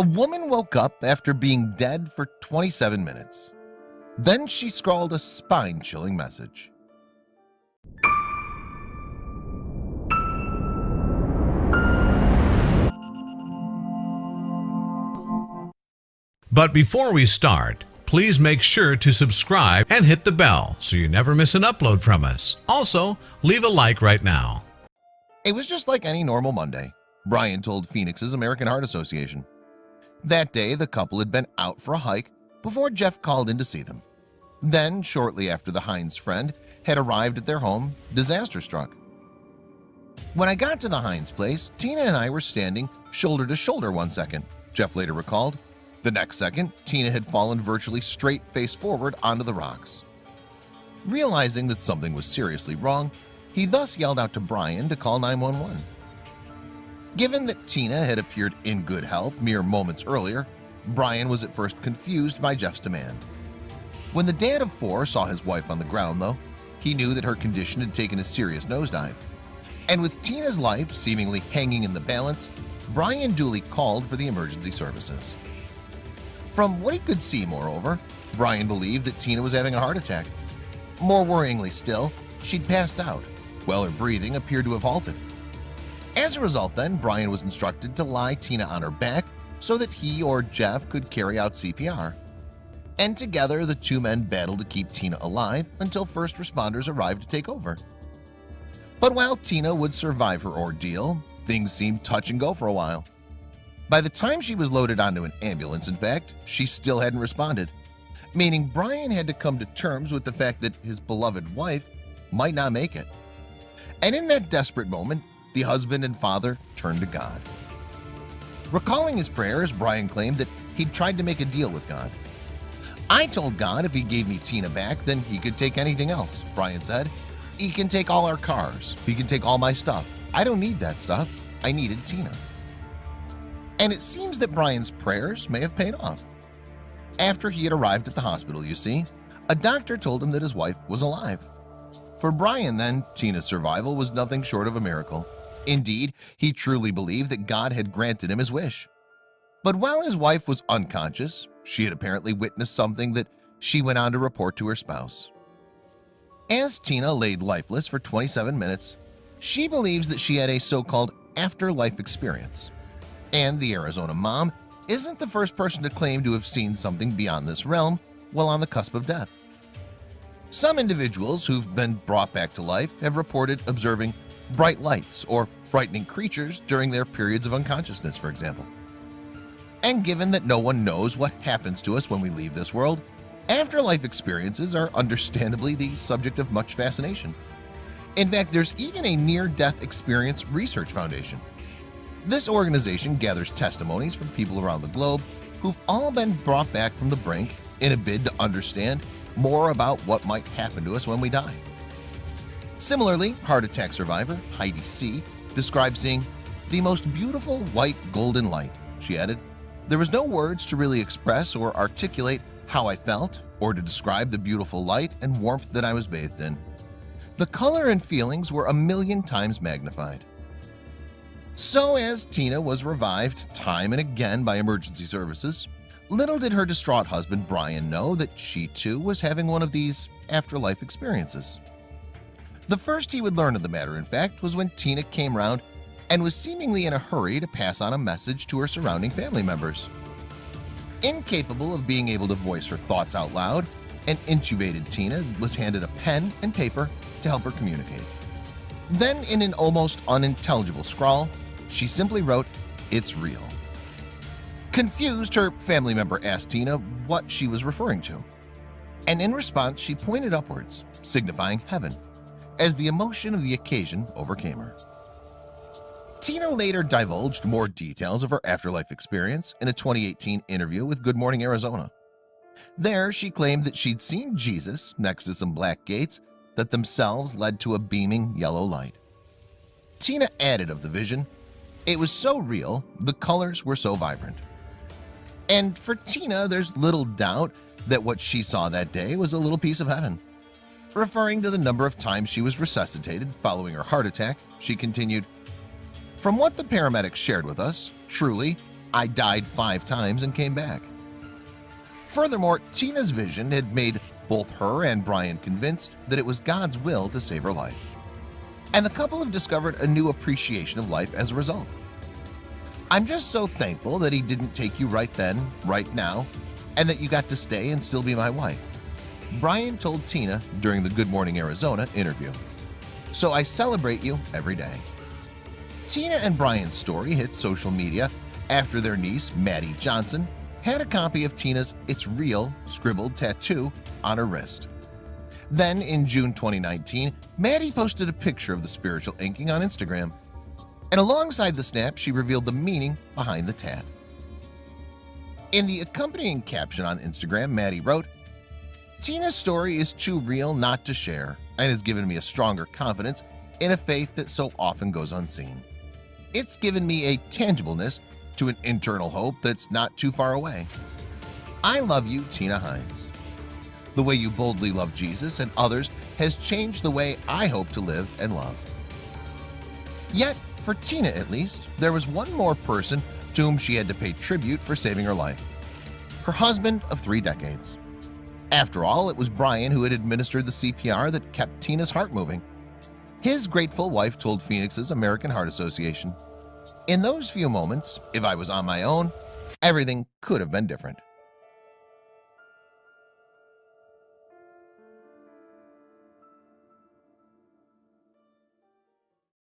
woman woke up after being dead for 27 minutes. Then she scrawled a spine-chilling message. But before we start, please make sure to subscribe and hit the bell so you never miss an upload from us. Also, leave a like right now. It was just like any normal Monday, Brian told Phoenix's American Heart Association. That day, the couple had been out for a hike before Jeff called in to see them. Then, shortly after the Hines friend had arrived at their home, disaster struck. When I got to the Hines place, Tina and I were standing shoulder to shoulder one second, Jeff later recalled. The next second, Tina had fallen virtually straight face forward onto the rocks. Realizing that something was seriously wrong, he thus yelled out to Brian to call 911. Given that Tina had appeared in good health mere moments earlier, Brian was at first confused by Jeff's demand. When the dad of four saw his wife on the ground, though, he knew that her condition had taken a serious nosedive. And with Tina's life seemingly hanging in the balance, Brian duly called for the emergency services. From what he could see, moreover, Brian believed that Tina was having a heart attack. More worryingly still, she'd passed out, while her breathing appeared to have halted. As a result, then, Brian was instructed to lie Tina on her back so that he or Jeff could carry out CPR. And together, the two men battled to keep Tina alive until first responders arrived to take over. But while Tina would survive her ordeal, things seemed touch and go for a while. By the time she was loaded onto an ambulance, in fact, she still hadn't responded, meaning Brian had to come to terms with the fact that his beloved wife might not make it. And in that desperate moment, the husband and father turned to God. Recalling his prayers, Brian claimed that he'd tried to make a deal with God. "I told God if he gave me Tina back, then he could take anything else," Brian said. "He can take all our cars. He can take all my stuff. I don't need that stuff. I needed Tina." And it seems that Brian's prayers may have paid off. After he had arrived at the hospital, you see, a doctor told him that his wife was alive. For Brian, then, Tina's survival was nothing short of a miracle. Indeed, he truly believed that God had granted him his wish. But while his wife was unconscious, she had apparently witnessed something that she went on to report to her spouse. As Tina laid lifeless for 27 minutes, she believes that she had a so-called afterlife experience. And the Arizona mom isn't the first person to claim to have seen something beyond this realm while on the cusp of death. Some individuals who've been brought back to life have reported observing bright lights or frightening creatures during their periods of unconsciousness, for example. And given that no one knows what happens to us when we leave this world, afterlife experiences are understandably the subject of much fascination. In fact, there's even a near-death experience research foundation. This organization gathers testimonies from people around the globe who've all been brought back from the brink in a bid to understand more about what might happen to us when we die. Similarly, heart attack survivor Heidi C. described seeing the most beautiful white golden light. She added, "There was no words to really express or articulate how I felt or to describe the beautiful light and warmth that I was bathed in. The color and feelings were a million times magnified." So as Tina was revived time and again by emergency services, little did her distraught husband Brian know that she too was having one of these afterlife experiences. The first he would learn of the matter, in fact, was when Tina came round and was seemingly in a hurry to pass on a message to her surrounding family members. Incapable of being able to voice her thoughts out loud, an intubated Tina was handed a pen and paper to help her communicate. Then, in an almost unintelligible scrawl, she simply wrote, "It's real." Confused, her family member asked Tina what she was referring to. And in response, she pointed upwards, signifying heaven, as the emotion of the occasion overcame her. Tina later divulged more details of her afterlife experience in a 2018 interview with Good Morning Arizona. There, she claimed that she'd seen Jesus next to some black gates that themselves led to a beaming yellow light. Tina added of the vision, "It was so real, the colors were so vibrant." And for Tina, there's little doubt that what she saw that day was a little piece of heaven. Referring to the number of times she was resuscitated following her heart attack, she continued, "From what the paramedics shared with us, truly, I died 5 times and came back. Furthermore, Tina's vision had made both her and Brian convinced that it was God's will to save her life. And the couple have discovered a new appreciation of life as a result. I'm just so thankful that he didn't take you right then, right now, and that you got to stay and still be my wife, Brian told Tina during the Good Morning Arizona interview. So I celebrate you every day. Tina and Brian's story hit social media after their niece, Maddie Johnson, had a copy of Tina's "It's Real" scribbled tattoo on her wrist. Then in June 2019, Maddie posted a picture of the spiritual inking on Instagram. And alongside the snap, she revealed the meaning behind the tat. In the accompanying caption on Instagram, Maddie wrote, "Tina's story is too real not to share and has given me a stronger confidence in a faith that so often goes unseen. It's given me a tangibleness to an internal hope that's not too far away. I love you, Tina Hines. The way you boldly love Jesus and others has changed the way I hope to live and love." Yet, for Tina at least, there was one more person to whom she had to pay tribute for saving her life: her husband of 3 decades. After all, it was Brian who had administered the CPR that kept Tina's heart moving. His grateful wife told Phoenix's American Heart Association, "In those few moments, if I was on my own, everything could have been different."